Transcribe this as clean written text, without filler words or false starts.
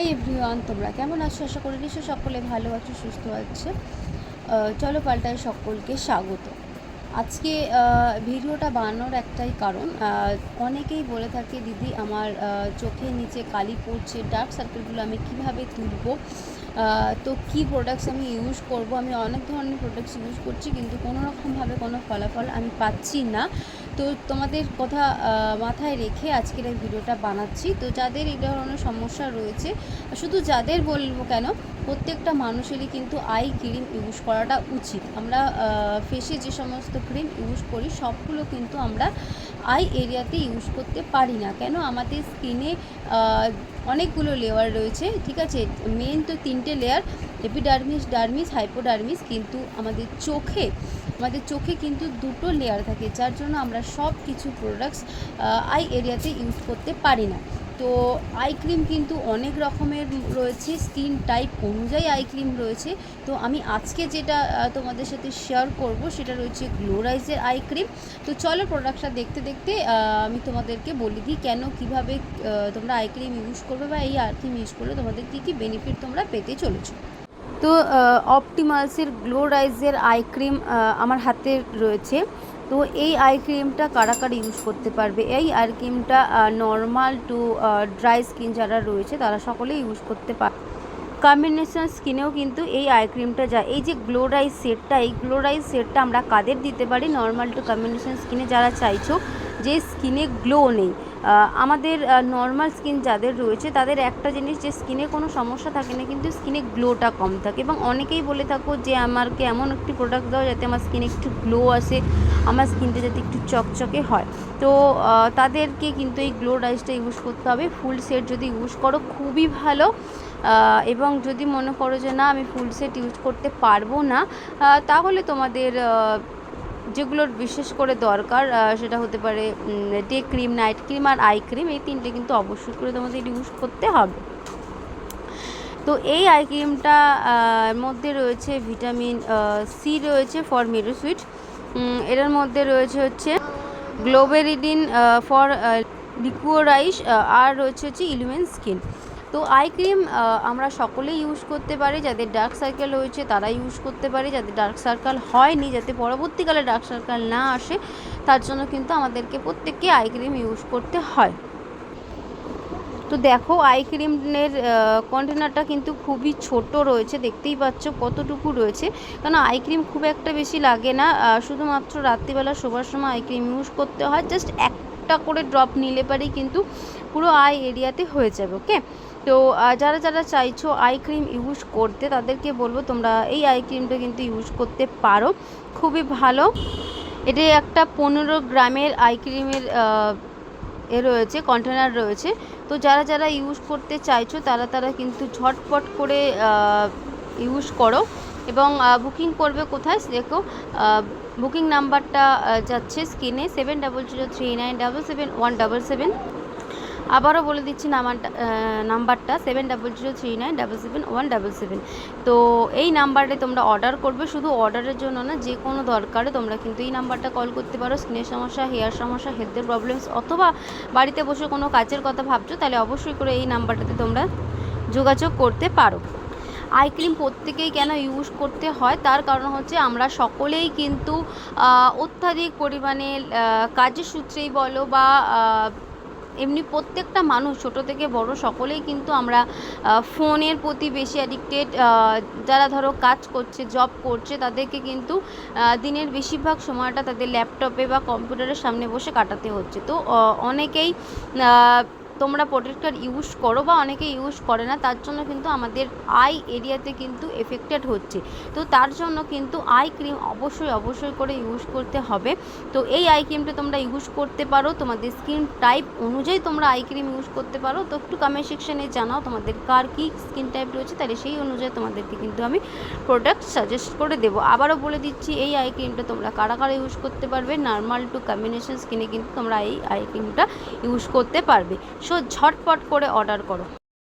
Hi everyone, তোমরা কেমন আছো? আশা করি নিশ্চয়ই সকলে ভালো আছো, সুস্থ আছে। চলো পাল্টায় সকলকে স্বাগত। আজকে ভিডিওটা বানানোর একটাই কারণ, অনেকেই বলে থাকে দিদি আমার চোখের নিচে কালি পড়ছে, ডার্ক সার্কেলগুলো আমি কিভাবে তুলব, তো কী প্রোডাক্টস আমি ইউজ করব। আমি অনেক ধরনের প্রোডাক্টস ইউজ করছি কিন্তু কোনো রকমভাবে কোনো ফলাফল আমি পাচ্ছি না। তো তোমাদের কথা মাথায় রেখে আজকের এই ভিডিওটা বানাচ্ছি। তো যাদের এই ধরনের সমস্যা রয়েছে, শুধু যাদের বলবো কেন, প্রত্যেকটা মানুষেরই কিন্তু আই ক্রিম ইউজ করাটা উচিত। আমরা ফেসে যে সমস্ত ক্রিম ইউজ করি সবগুলো কিন্তু আমরা আই এরিয়াতে ইউজ করতে পারি না। কেন? আমাদের স্কিনে অনেকগুলো লেয়ার রয়েছে, ঠিক আছে। মেন তো 3টে লেয়ার, এপিডার্মিস, ডার্মিস, হাইপোডার্মিস। কিন্তু আমাদের চোখে কিন্তু 2টো লেয়ার থাকে, যার জন্য আমরা সব কিছু প্রোডাক্টস আই এরিয়াতে ইউজ করতে পারি না। তো আই ক্রিম কিন্তু অনেক রকমের রয়েছে, স্কিন টাইপ অনুযায়ী আই ক্রিম রয়েছে। তো আমি আজকে যেটা তোমাদের সাথে শেয়ার করব সেটা রয়েছে গ্লোরাইজের আই ক্রিম। তো চলো প্রোডাক্টটা দেখতে দেখতে আমি তোমাদেরকে বলে দিই কেন, কিভাবে তোমরা আই ক্রিম ইউজ করবে বা এই আই ক্রিম ইউজ করলে তোমাদের কী কী বেনিফিট তোমরা পেতে চলেছো। তো অপটিমালসের গ্লোরাইজের আই ক্রিম আমার হাতে রয়েছে। তো এই আই ক্রিমটা কারা কারা ইউজ করতে পারবে? এই আই ক্রিমটা নর্মাল টু ড্রাই স্কিন যারা রয়েছে তারা সকলেই ইউজ করতে পারে। কম্বিনেশন স্কিনেও কিন্তু এই আই ক্রিমটা যায়। এই যে গ্লোরাইজ সেটটা, এই গ্লোরাইজ সেটটা আমরা কাদের দিতে পারি? নর্মাল টু কম্বিনেশন স্কিনে যারা চাইছো যে স্কিনে গ্লো নেই, আমাদের নর্মাল স্কিন যাদের রয়েছে তাদের একটা জিনিস, যে স্কিনে কোনো সমস্যা থাকে না কিন্তু স্কিনে গ্লোটা কম থাকে। এবং অনেকেই বলে থাকো যে আমাকে এমন একটি প্রোডাক্ট দাও যাতে আমার স্কিনে একটু গ্লো আসে, আমার স্কিনটা যাতে একটু চকচকে হয়। তো তাদেরকে কিন্তু এই গ্লোরাইজটা ইউজ করতে হবে। ফুল সেট যদি ইউজ করো খুবই ভালো। এবং যদি মনে করো যে না আমি ফুল সেট ইউজ করতে পারবো না, তাহলে তোমাদের যেগুলোর বিশেষ করে দরকার সেটা হতে পারে ডে ক্রিম, নাইট ক্রিম আর আই ক্রিম। এই 3টে কিন্তু অবশ্যই করে তোমাদের ইউজ করতে হবে। তো এই আই ক্রিমটা মধ্যে রয়েছে ভিটামিন সি রয়েছে ফর মেরোসুইট, এটার মধ্যে রয়েছে হচ্ছে গ্লোবেরিডিন ফর লিকুয়োরাইজ, আর রয়েছে হচ্ছে ইলুমেন স্কিন। তো আই ক্রিম আমরা সকলেই ইউজ করতে পারি। যাদের ডার্ক সার্কেল হয়েছে তারা ইউজ করতে পারে, যাদের ডার্ক সার্কেল হয়নি, যাতে পরবর্তীকালে ডার্ক সার্কেল না আসে, তার জন্য কিন্তু আমাদেরকে প্রত্যেককে আই ক্রিম ইউজ করতে হয়। তো দেখো আই ক্রিমের কন্টেনারটা কিন্তু খুবই ছোট রয়েছে, দেখতেই পাচ্ছ কতটুকু রয়েছে। কারণ আই ক্রিম খুব একটা বেশি লাগে না, শুধুমাত্র রাত্রিবেলা শোবার সময় আই ক্রিম ইউজ করতে হয়। জাস্ট একটা করে ড্রপ নিলে পারেই কিন্তু পুরো আই এরিয়াতে হয়ে যাবে। ওকে, তো যারা যারা চাইছো আই ক্রিম ইউজ করতে তাদেরকে বলবো তোমরা এই আই ক্রিমটা কিন্তু ইউজ করতে পারো, খুবই ভালো। এটা একটা 15 গ্রামের আই ক্রিমের রয়েছে, কন্টেনার রয়েছে। তো যারা যারা ইউজ করতে চাইছো তারা কিন্তু ঝটপট করে ইউজ করো। এবং বুকিং করবে কোথায় দেখো, বুকিং নাম্বারটা যাচ্ছে স্ক্রিনে 7003977177। আবারও বলে দিচ্ছি নাম্বারটা 7003977177। তো এই নাম্বারে তোমরা অর্ডার করবে, শুধু অর্ডারের জন্য না, যে কোনো দরকারে তোমরা কিন্তু এই নাম্বারটা কল করতে পারো। স্কিনের সমস্যা, হেয়ার সমস্যা, হেলথের প্রবলেমস, অথবা বাড়িতে বসে কোনো কাজের কথা ভাবছো, তাহলে অবশ্যই করে এই নাম্বারটাতে তোমরা যোগাযোগ করতে পারো। আই ক্রিম প্রত্যেকেই কেন ইউজ করতে হয়, তার কারণ হচ্ছে আমরা সকলেই কিন্তু অত্যাধিক পরিমাণে কাজের সূত্রেই বলো বা এমনি প্রত্যেকটা মানুষ ছোট থেকে বড় সকলেই কিন্তু আমরা ফোনের প্রতি বেশি অ্যাডিক্টেড। যারা ধরো কাজ করছে, জব করছে, তাদেরকে কিন্তু দিনের বেশিরভাগ সময়টা তাদের ল্যাপটপে বা কম্পিউটারের সামনে বসে কাটাতে হচ্ছে। তো অনেকেই তোমরা প্রোটেক্টর ইউজ করো বা অনেকে ইউজ করে না, তার জন্য কিন্তু আমাদের আই এরিয়াতে কিন্তু এফেক্টেড হচ্ছে। তো তার জন্য কিন্তু আই ক্রিম অবশ্যই করে ইউজ করতে হবে। তো এই আই ক্রিমটা তোমরা ইউজ করতে পারো, তোমাদের স্কিন টাইপ অনুযায়ী তোমরা আই ক্রিম ইউজ করতে পারো। তো একটু কমেন্ট সেকশানে জানাও তোমাদের কার কী স্কিন টাইপ রয়েছে, তাহলে সেই অনুযায়ী তোমাদেরকে কিন্তু আমি প্রোডাক্ট সাজেস্ট করে দেবো। আবারও বলে দিচ্ছি এই আই ক্রিমটা তোমরা কারা কারা ইউজ করতে পারবে। নর্মাল টু কম্বিনেশন স্কিনে কিন্তু তোমরা এই আই ক্রিমটা ইউজ করতে পারবে। সো ঝটপট করে অর্ডার করো।